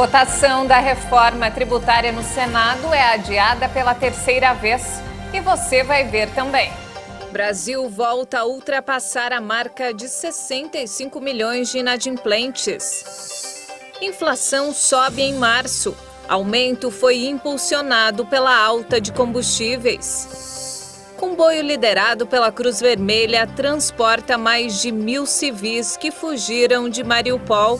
votação da reforma tributária no Senado é adiada pela terceira vez e você vai ver também. Brasil volta a ultrapassar a marca de 65 milhões de inadimplentes. Inflação sobe em março. Aumento foi impulsionado pela alta de combustíveis. Comboio liderado pela Cruz Vermelha transporta mais de 1.000 civis que fugiram de Mariupol.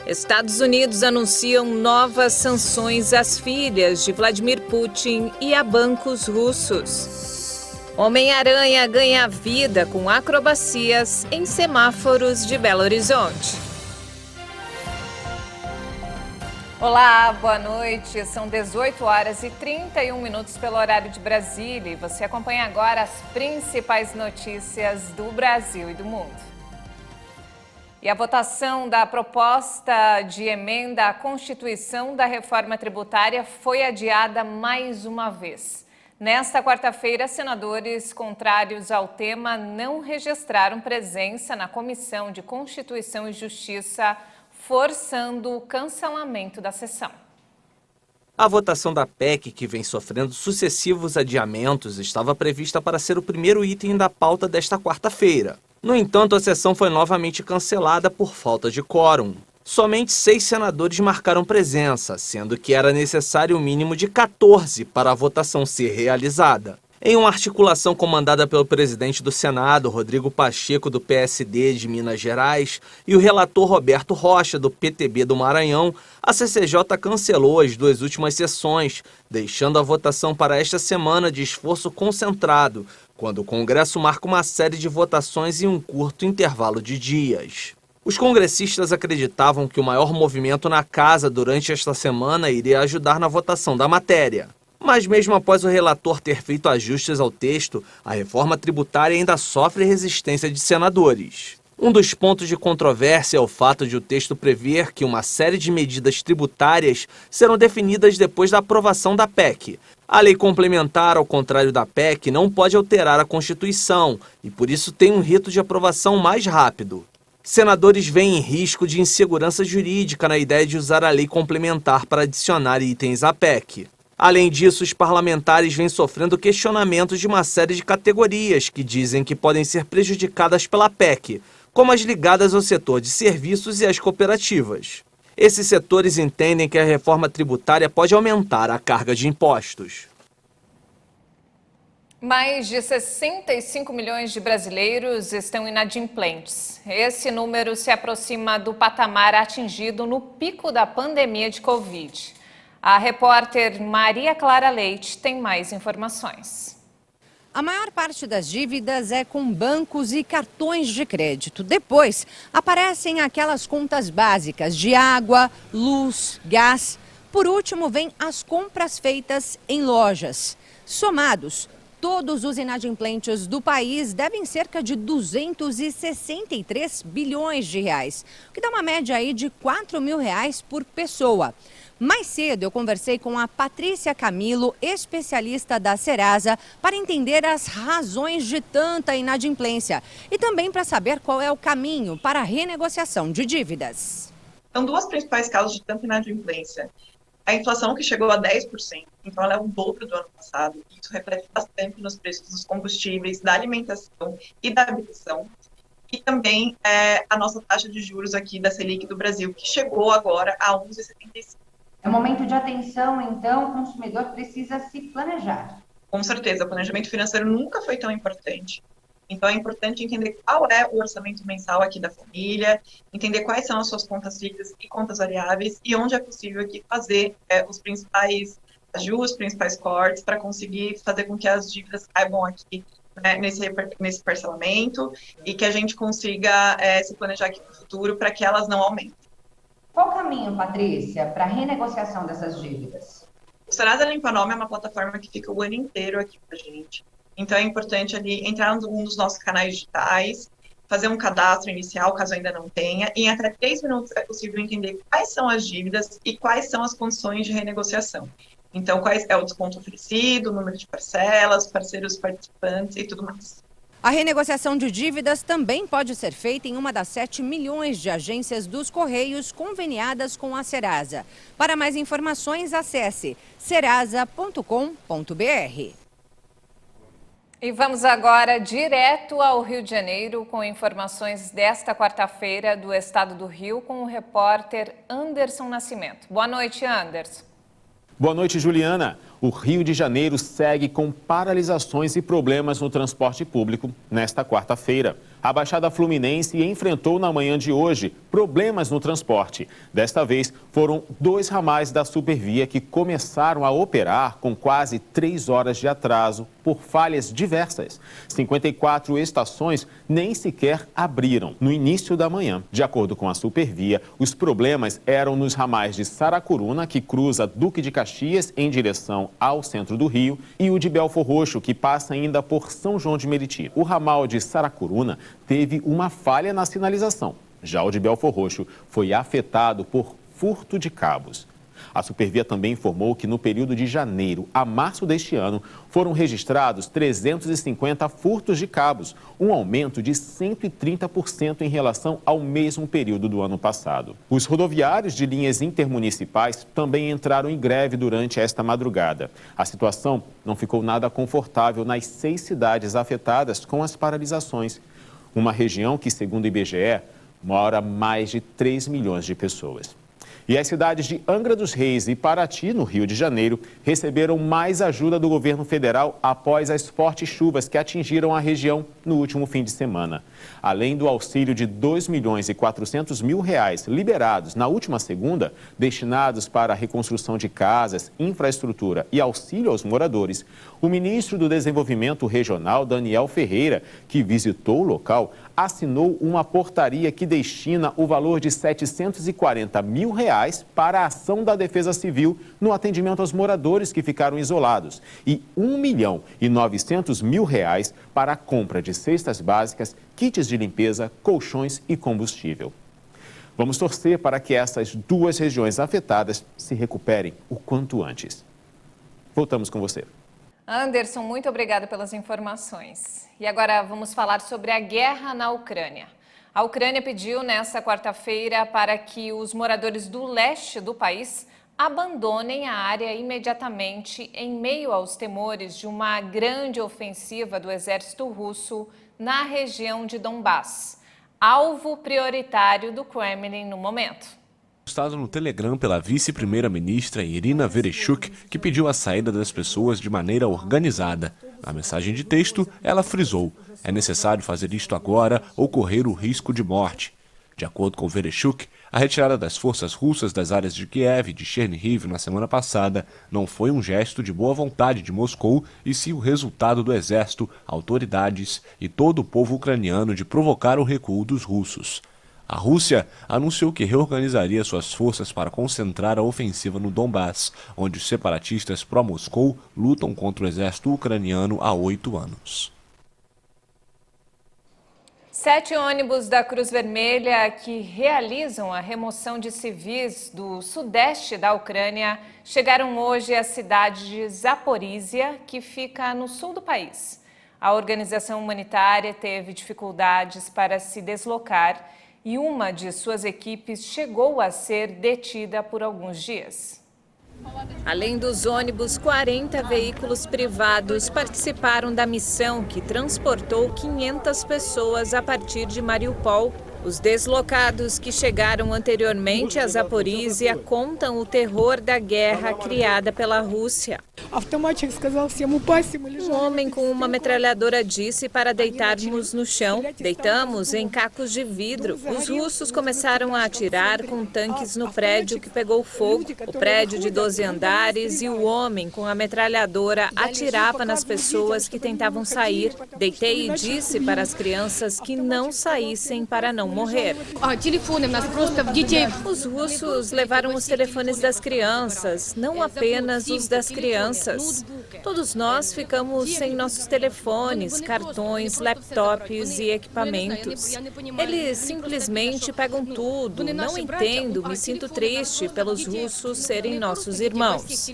Estados Unidos anunciam novas sanções às filhas de Vladimir Putin e a bancos russos. Homem-Aranha ganha vida com acrobacias em semáforos de Belo Horizonte. Olá, boa noite. São 18 horas e 31 minutos pelo horário de Brasília e você acompanha agora as principais notícias do Brasil e do mundo. E a votação da proposta de emenda à Constituição da reforma tributária foi adiada mais uma vez. Nesta quarta-feira, senadores contrários ao tema não registraram presença na Comissão de Constituição e Justiça, forçando o cancelamento da sessão. A votação da PEC, que vem sofrendo sucessivos adiamentos, estava prevista para ser o primeiro item da pauta desta quarta-feira. No entanto, a sessão foi novamente cancelada por falta de quórum. Somente 6 senadores marcaram presença, sendo que era necessário o mínimo de 14 para a votação ser realizada. Em uma articulação comandada pelo presidente do Senado, Rodrigo Pacheco, do PSD de Minas Gerais, e o relator Roberto Rocha, do PTB do Maranhão, a CCJ cancelou as 2 últimas sessões, deixando a votação para esta semana de esforço concentrado, quando o Congresso marca uma série de votações em um curto intervalo de dias. Os congressistas acreditavam que o maior movimento na casa durante esta semana iria ajudar na votação da matéria. Mas mesmo após o relator ter feito ajustes ao texto, a reforma tributária ainda sofre resistência de senadores. Um dos pontos de controvérsia é o fato de o texto prever que uma série de medidas tributárias serão definidas depois da aprovação da PEC. A lei complementar, ao contrário da PEC, não pode alterar a Constituição e, por isso, tem um rito de aprovação mais rápido. Senadores veem risco de insegurança jurídica na ideia de usar a lei complementar para adicionar itens à PEC. Além disso, os parlamentares vêm sofrendo questionamentos de uma série de categorias que dizem que podem ser prejudicadas pela PEC, como as ligadas ao setor de serviços e às cooperativas. Esses setores entendem que a reforma tributária pode aumentar a carga de impostos. Mais de 65 milhões de brasileiros estão inadimplentes. Esse número se aproxima do patamar atingido no pico da pandemia de Covid. A repórter Maria Clara Leite tem mais informações. A maior parte das dívidas é com bancos e cartões de crédito. Depois, aparecem aquelas contas básicas de água, luz, gás. Por último, vêm as compras feitas em lojas. Somados, todos os inadimplentes do país devem cerca de 263 bilhões de reais, o que dá uma média aí de R$4.000 por pessoa. Mais cedo eu conversei com a Patrícia Camilo, especialista da Serasa, para entender as razões de tanta inadimplência e também para saber qual é o caminho para a renegociação de dívidas. São 2 principais causas de tanta inadimplência. A inflação, que chegou a 10%, então ela é o dobro do ano passado. Isso reflete bastante nos preços dos combustíveis, da alimentação e da habitação. E também a nossa taxa de juros aqui da Selic do Brasil, que chegou agora a 11,75%. É um momento de atenção, então, o consumidor precisa se planejar. Com certeza, o planejamento financeiro nunca foi tão importante. Então, é importante entender qual é o orçamento mensal aqui da família, entender quais são as suas contas fixas e contas variáveis e onde é possível aqui fazer os principais ajustes, principais cortes para conseguir fazer com que as dívidas caibam aqui, né, nesse parcelamento e que a gente consiga se planejar aqui para o futuro para que elas não aumentem. Qual o caminho, Patrícia, para a renegociação dessas dívidas? O Serasa Limpa Nome é uma plataforma que fica o ano inteiro aqui com a gente. Então, é importante ali entrar num dos nossos canais digitais, fazer um cadastro inicial, caso ainda não tenha, e em até 3 minutos é possível entender quais são as dívidas e quais são as condições de renegociação. Então, qual é o desconto oferecido, o número de parcelas, parceiros participantes e tudo mais. A renegociação de dívidas também pode ser feita em uma das 7 milhões de agências dos Correios conveniadas com a Serasa. Para mais informações, acesse serasa.com.br. E vamos agora direto ao Rio de Janeiro com informações desta quarta-feira do estado do Rio com o repórter Anderson Nascimento. Boa noite, Anderson. Boa noite, Juliana. O Rio de Janeiro segue com paralisações e problemas no transporte público nesta quarta-feira. A Baixada Fluminense enfrentou na manhã de hoje problemas no transporte. Desta vez, foram 2 ramais da Supervia que começaram a operar com quase 3 horas de atraso por falhas diversas. 54 estações nem sequer abriram no início da manhã. De acordo com a Supervia, os problemas eram nos ramais de Saracuruna, que cruza Duque de Caxias em direção ao centro do Rio, e o de Belfor Roxo, que passa ainda por São João de Meriti. O ramal de Saracuruna teve uma falha na sinalização. Já o de Belfor Roxo foi afetado por furto de cabos. A Supervia também informou que no período de janeiro a março deste ano foram registrados 350 furtos de cabos, um aumento de 130% em relação ao mesmo período do ano passado. Os rodoviários de linhas intermunicipais também entraram em greve durante esta madrugada. A situação não ficou nada confortável nas 6 cidades afetadas com as paralisações. Uma região que, segundo o IBGE, mora mais de 3 milhões de pessoas. E as cidades de Angra dos Reis e Paraty, no Rio de Janeiro, receberam mais ajuda do governo federal após as fortes chuvas que atingiram a região no último fim de semana. Além do auxílio de R$ 2.400.000 liberados na última segunda, destinados para a reconstrução de casas, infraestrutura e auxílio aos moradores, o ministro do Desenvolvimento Regional, Daniel Ferreira, que visitou o local, assinou uma portaria que destina o valor de R$ 740.000 para a ação da Defesa Civil no atendimento aos moradores que ficaram isolados e R$ 1.900.000 para a compra de cestas básicas, kits de limpeza, colchões e combustível. Vamos torcer para que essas 2 regiões afetadas se recuperem o quanto antes. Voltamos com você. Anderson, muito obrigada pelas informações. E agora vamos falar sobre a guerra na Ucrânia. A Ucrânia pediu nesta quarta-feira para que os moradores do leste do país abandonem a área imediatamente em meio aos temores de uma grande ofensiva do exército russo na região de Donbass, alvo prioritário do Kremlin no momento. Postado no Telegram pela vice-primeira-ministra Irina Vereshchuk, que pediu a saída das pessoas de maneira organizada. Na mensagem de texto, ela frisou: é necessário fazer isto agora ou correr o risco de morte. De acordo com Vereshchuk, a retirada das forças russas das áreas de Kiev e de Chernihiv na semana passada não foi um gesto de boa vontade de Moscou, e sim o resultado do exército, autoridades e todo o povo ucraniano de provocar o recuo dos russos. A Rússia anunciou que reorganizaria suas forças para concentrar a ofensiva no Donbass, onde os separatistas pró-Moscou lutam contra o exército ucraniano há 8 anos. 7 ônibus da Cruz Vermelha que realizam a remoção de civis do sudeste da Ucrânia chegaram hoje à cidade de Zaporízia, que fica no sul do país. A organização humanitária teve dificuldades para se deslocar e uma de suas equipes chegou a ser detida por alguns dias. Além dos ônibus, 40 veículos privados participaram da missão que transportou 500 pessoas a partir de Mariupol. Os deslocados que chegaram anteriormente a Zaporízia contam o terror da guerra criada pela Rússia. Um homem com uma metralhadora disse para deitarmos no chão. Deitamos em cacos de vidro. Os russos começaram a atirar com tanques no prédio que pegou fogo. O prédio de 12 andares, e o homem com a metralhadora atirava nas pessoas que tentavam sair. Deitei e disse para as crianças que não saíssem para não morrer. Os russos levaram os telefones das crianças, não apenas os das crianças. Todos nós ficamos sem nossos telefones, cartões, laptops e equipamentos. Eles simplesmente pegam tudo. Não entendo, me sinto triste pelos russos serem nossos irmãos.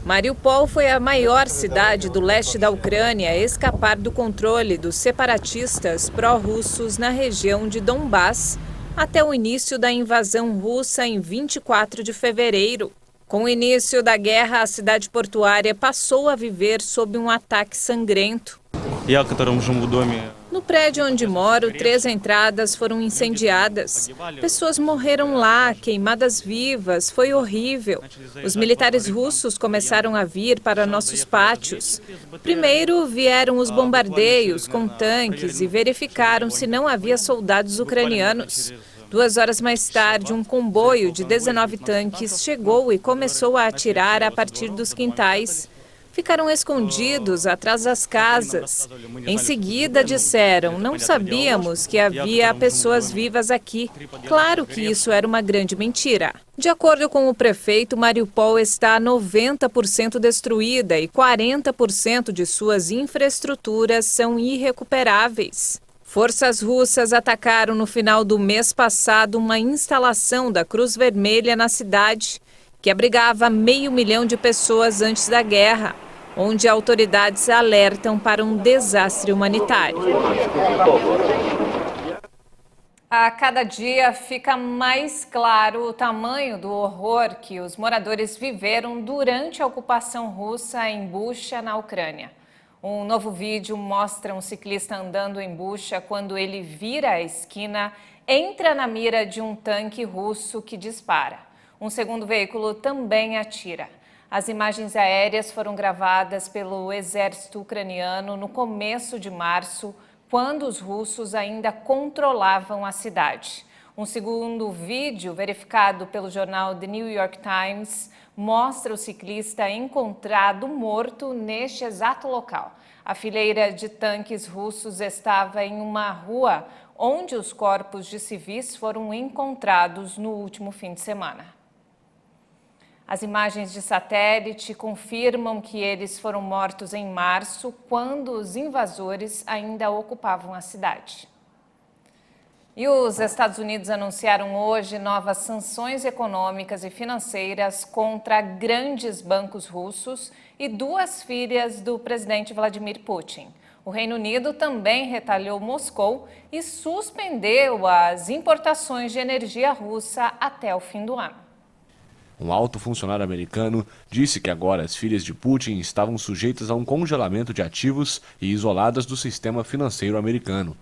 Mariupol foi a maior cidade do leste da Ucrânia a escapar do controle dos separatistas pró-russos na região de Donbás até o início da invasão russa em 24 de fevereiro. Com o início da guerra, a cidade portuária passou a viver sob um ataque sangrento. No prédio onde moro, 3 entradas foram incendiadas. Pessoas morreram lá, queimadas vivas, foi horrível. Os militares russos começaram a vir para nossos pátios. Primeiro vieram os bombardeios com tanques e verificaram se não havia soldados ucranianos. 2 horas mais tarde, um comboio de 19 tanques chegou e começou a atirar a partir dos quintais. Ficaram escondidos atrás das casas. Em seguida disseram, não sabíamos que havia pessoas vivas aqui. Claro que isso era uma grande mentira. De acordo com o prefeito, Mariupol está 90% destruída e 40% de suas infraestruturas são irrecuperáveis. Forças russas atacaram no final do mês passado uma instalação da Cruz Vermelha na cidade, que abrigava 500 mil de pessoas antes da guerra, onde autoridades alertam para um desastre humanitário. A cada dia fica mais claro o tamanho do horror que os moradores viveram durante a ocupação russa em Bucha, na Ucrânia. Um novo vídeo mostra um ciclista andando em Bucha quando ele vira a esquina, entra na mira de um tanque russo que dispara. Um segundo veículo também atira. As imagens aéreas foram gravadas pelo exército ucraniano no começo de março, quando os russos ainda controlavam a cidade. Um segundo vídeo, verificado pelo jornal The New York Times, mostra o ciclista encontrado morto neste exato local. A fileira de tanques russos estava em uma rua onde os corpos de civis foram encontrados no último fim de semana. As imagens de satélite confirmam que eles foram mortos em março, quando os invasores ainda ocupavam a cidade. E os Estados Unidos anunciaram hoje novas sanções econômicas e financeiras contra grandes bancos russos e 2 filhas do presidente Vladimir Putin. O Reino Unido também retalhou Moscou e suspendeu as importações de energia russa até o fim do ano. Um alto funcionário americano disse que agora as filhas de Putin estavam sujeitas a um congelamento de ativos e isoladas do sistema financeiro americano.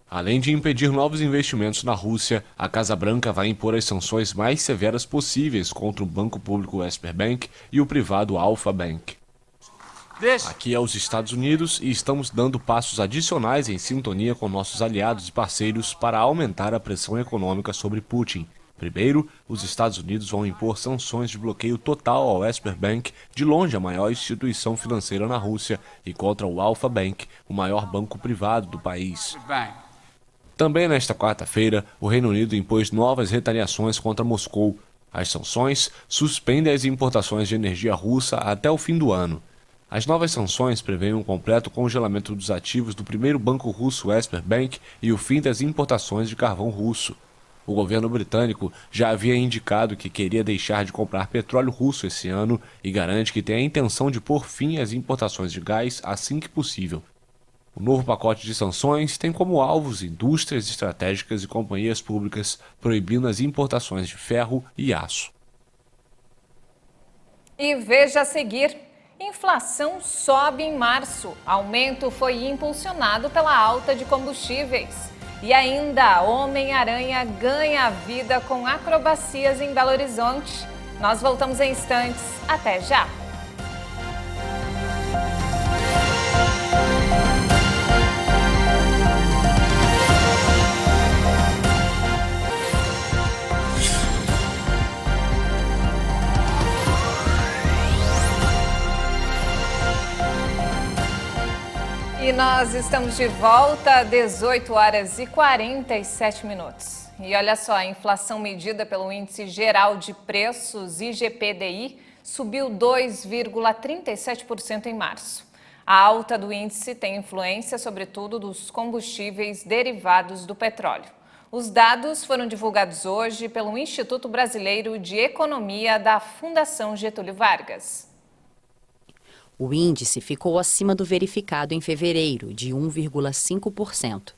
Além de impedir novos investimentos na Rússia, a Casa Branca vai impor as sanções mais severas possíveis contra o banco público Sberbank e o privado Alfa Bank. Aqui é os Estados Unidos e estamos dando passos adicionais em sintonia com nossos aliados e parceiros para aumentar a pressão econômica sobre Putin. Primeiro, os Estados Unidos vão impor sanções de bloqueio total ao Sberbank, de longe a maior instituição financeira na Rússia, e contra o Alfa Bank, o maior banco privado do país. Também nesta quarta-feira, o Reino Unido impôs novas retaliações contra Moscou. As sanções suspendem as importações de energia russa até o fim do ano. As novas sanções prevêem um completo congelamento dos ativos do primeiro banco russo Sberbank e o fim das importações de carvão russo. O governo britânico já havia indicado que queria deixar de comprar petróleo russo esse ano e garante que tem a intenção de pôr fim às importações de gás assim que possível. O novo pacote de sanções tem como alvos indústrias estratégicas e companhias públicas, proibindo as importações de ferro e aço. E veja a seguir, inflação sobe em março. Aumento foi impulsionado pela alta de combustíveis. E ainda, Homem-Aranha ganha vida com acrobacias em Belo Horizonte. Nós voltamos em instantes. Até já! E nós estamos de volta, 18 horas e 47 minutos. E olha só, a inflação medida pelo Índice Geral de Preços, IGPDI, subiu 2,37% em março. A alta do índice tem influência, sobretudo, dos combustíveis derivados do petróleo. Os dados foram divulgados hoje pelo Instituto Brasileiro de Economia da Fundação Getúlio Vargas. O índice ficou acima do verificado em fevereiro, de 1,5%.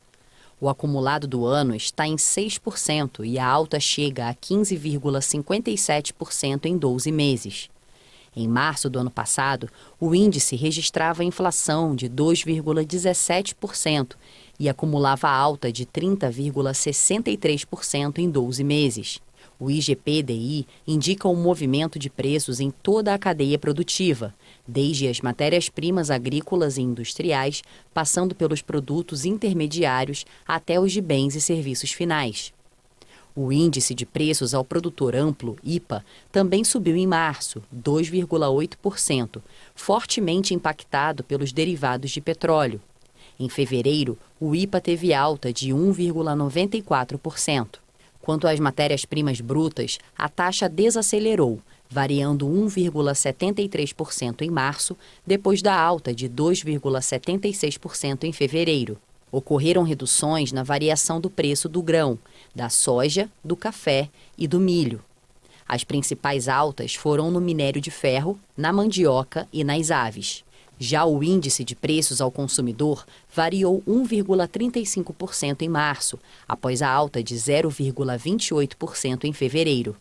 O acumulado do ano está em 6% e a alta chega a 15,57% em 12 meses. Em março do ano passado, o índice registrava inflação de 2,17% e acumulava alta de 30,63% em 12 meses. O IGPDI indica um movimento de preços em toda a cadeia produtiva, desde as matérias-primas agrícolas e industriais, passando pelos produtos intermediários até os de bens e serviços finais. O Índice de Preços ao Produtor Amplo, IPA, também subiu em março, 2,8%, fortemente impactado pelos derivados de petróleo. Em fevereiro, o IPA teve alta de 1,94%. Quanto às matérias-primas brutas, a taxa desacelerou, variando 1,73% em março, depois da alta de 2,76% em fevereiro. Ocorreram reduções na variação do preço do grão, da soja, do café e do milho. As principais altas foram no minério de ferro, na mandioca e nas aves. Já o índice de preços ao consumidor variou 1,35% em março, após a alta de 0,28% em fevereiro.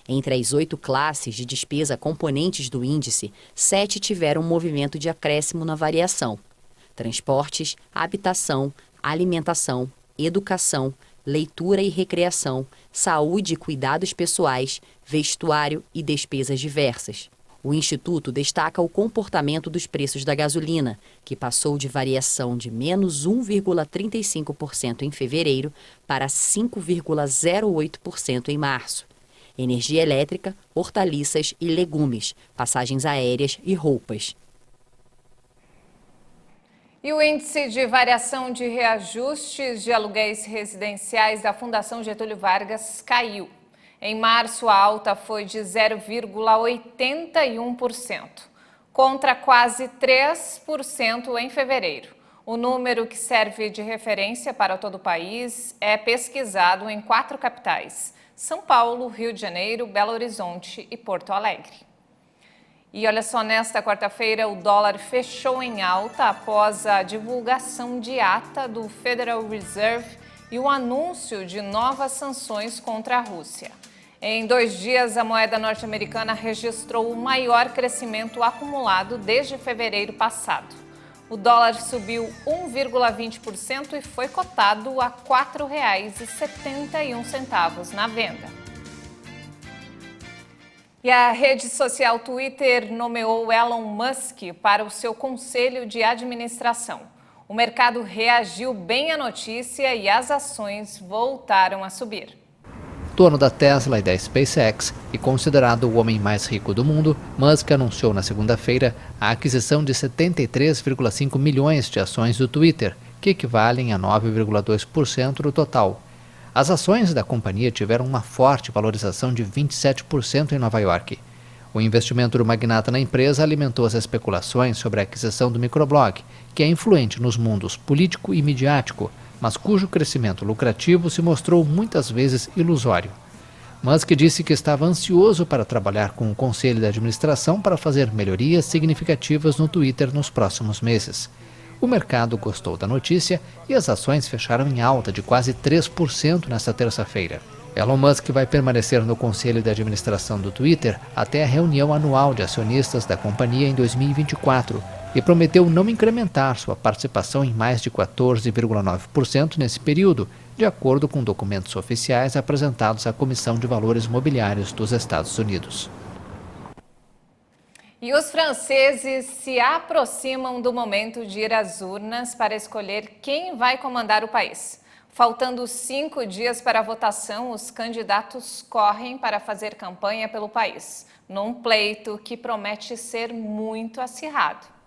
Entre as 8 classes de despesa componentes do índice, 7 tiveram um movimento de acréscimo na variação: transportes, habitação, alimentação, educação, leitura e recreação, saúde e cuidados pessoais, vestuário e despesas diversas. O Instituto destaca o comportamento dos preços da gasolina, que passou de variação de menos 1,35% em fevereiro para 5,08% em março. Energia elétrica, hortaliças e legumes, passagens aéreas e roupas. E o índice de variação de reajustes de aluguéis residenciais da Fundação Getúlio Vargas caiu. Em março, a alta foi de 0,81%, contra quase 3% em fevereiro. O número, que serve de referência para todo o país, é pesquisado em 4 capitais: São Paulo, Rio de Janeiro, Belo Horizonte e Porto Alegre. E olha só, nesta quarta-feira o dólar fechou em alta após a divulgação de ata do Federal Reserve e o anúncio de novas sanções contra a Rússia. Em 2 dias, a moeda norte-americana registrou o maior crescimento acumulado desde fevereiro passado. O dólar subiu 1,20% e foi cotado a R$ 4,71 na venda. E a rede social Twitter nomeou Elon Musk para o seu conselho de administração. O mercado reagiu bem à notícia e as ações voltaram a subir. Dono da Tesla e da SpaceX e considerado o homem mais rico do mundo, Musk anunciou na segunda-feira a aquisição de 73,5 milhões de ações do Twitter, que equivalem a 9,2% do total. As ações da companhia tiveram uma forte valorização de 27% em Nova York. O investimento do magnata na empresa alimentou as especulações sobre a aquisição do microblog, que é influente nos mundos político e midiático, mas cujo crescimento lucrativo se mostrou muitas vezes ilusório. Musk disse que estava ansioso para trabalhar com o conselho de administração para fazer melhorias significativas no Twitter nos próximos meses. O mercado gostou da notícia e as ações fecharam em alta de quase 3% nesta terça-feira. Elon Musk vai permanecer no conselho de administração do Twitter até a reunião anual de acionistas da companhia em 2024 e prometeu não incrementar sua participação em mais de 14,9% nesse período, de acordo com documentos oficiais apresentados à Comissão de Valores Mobiliários dos Estados Unidos. E os franceses se aproximam do momento de ir às urnas para escolher quem vai comandar o país. Faltando 5 dias para a votação, os candidatos correm para fazer campanha pelo país, num pleito que promete ser muito acirrado.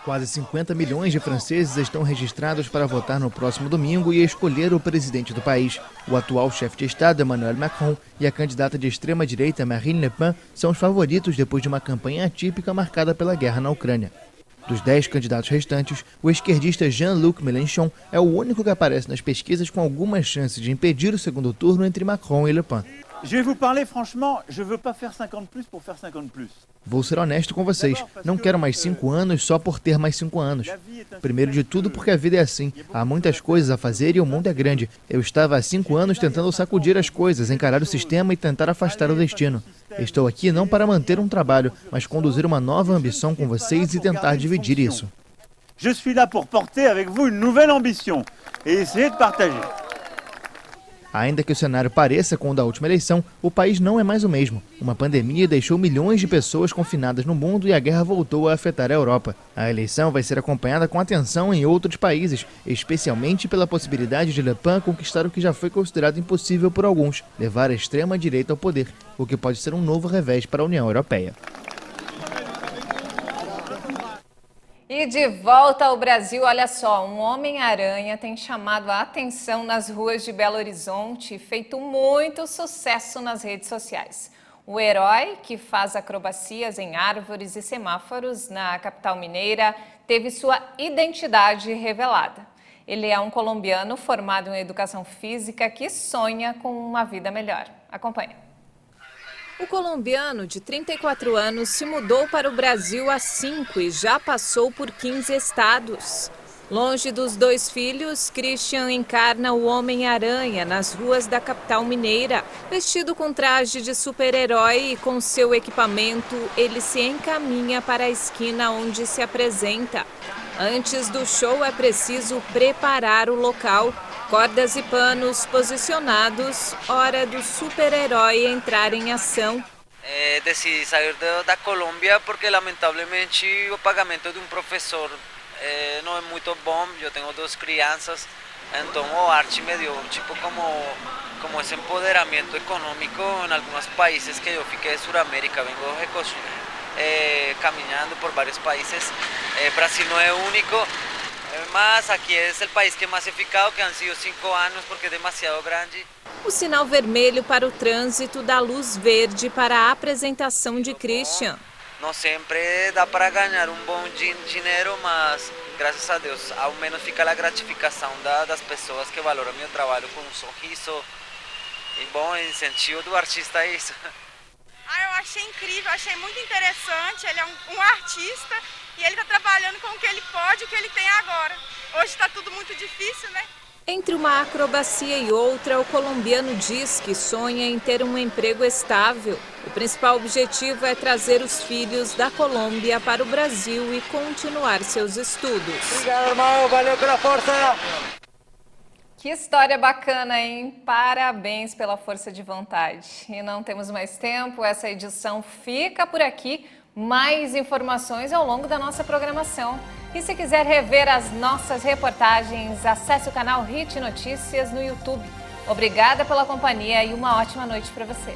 Quase 50 milhões de franceses estão registrados para votar no próximo domingo e escolher o presidente do país. O atual chefe de Estado, Emmanuel Macron, e a candidata de extrema-direita, Marine Le Pen, são os favoritos depois de uma campanha atípica marcada pela guerra na Ucrânia. Dos 10 candidatos restantes, o esquerdista Jean-Luc Mélenchon é o único que aparece nas pesquisas com algumas chances de impedir o segundo turno entre Macron e Le Pen. Je vais vous parler franchement, je veux pas faire 50 plus pour faire 50 plus. Vou ser honesto com vocês, não quero mais 5 anos só por ter mais 5 anos. Primeiro de tudo porque a vida é assim, há muitas coisas a fazer e o mundo é grande. Eu estava há 5 anos tentando sacudir as coisas, encarar o sistema e tentar afastar o destino. Estou aqui não para manter um trabalho, mas conduzir uma nova ambição com vocês e tentar dividir isso. Je suis là pour porter avec vous une nouvelle ambition et essayer de partager. Ainda que o cenário pareça com o da última eleição, o país não é mais o mesmo. Uma pandemia deixou milhões de pessoas confinadas no mundo e a guerra voltou a afetar a Europa. A eleição vai ser acompanhada com atenção em outros países, especialmente pela possibilidade de Le Pen conquistar o que já foi considerado impossível por alguns, levar a extrema-direita ao poder, o que pode ser um novo revés para a União Europeia. E de volta ao Brasil, olha só, um Homem-Aranha tem chamado a atenção nas ruas de Belo Horizonte e feito muito sucesso nas redes sociais. O herói, que faz acrobacias em árvores e semáforos na capital mineira, teve sua identidade revelada. Ele é um colombiano formado em educação física que sonha com uma vida melhor. Acompanhe. O colombiano, de 34 anos, se mudou para o Brasil há 5 e já passou por 15 estados. Longe dos 2 filhos, Christian encarna o Homem-Aranha nas ruas da capital mineira. Vestido com traje de super-herói e com seu equipamento, ele se encaminha para a esquina onde se apresenta. Antes do show é preciso preparar o local. Cordas e panos posicionados, hora do super-herói entrar em ação. Decidi sair da Colômbia porque, lamentavelmente, o pagamento de um professor não é muito bom. Eu tenho 2 crianças, então o arte me deu como esse empoderamento econômico em alguns países que eu fiquei de Sudamérica. Vengo caminhando por vários países. Brasil não é o único. Mas aqui é o país que mais he ficado, que han sido 5 anos, porque é demasiado grande. O sinal vermelho para o trânsito dá luz verde para a apresentação de Christian. Não sempre dá para ganhar um bom dinheiro, mas graças a Deus, ao menos fica a gratificação das pessoas que valoram meu trabalho com um sorriso. E bom, incentivo do artista é isso. Eu achei incrível, achei muito interessante. Ele é um artista e ele está trabalhando com o que ele pode, o que ele tem agora. Hoje está tudo muito difícil, né? Entre uma acrobacia e outra, o colombiano diz que sonha em ter um emprego estável. O principal objetivo é trazer os filhos da Colômbia para o Brasil e continuar seus estudos. Obrigado, irmão. Valeu pela força! Que história bacana, hein? Parabéns pela força de vontade. E não temos mais tempo, essa edição fica por aqui. Mais informações ao longo da nossa programação. E se quiser rever as nossas reportagens, acesse o canal Hit Notícias no YouTube. Obrigada pela companhia e uma ótima noite para você.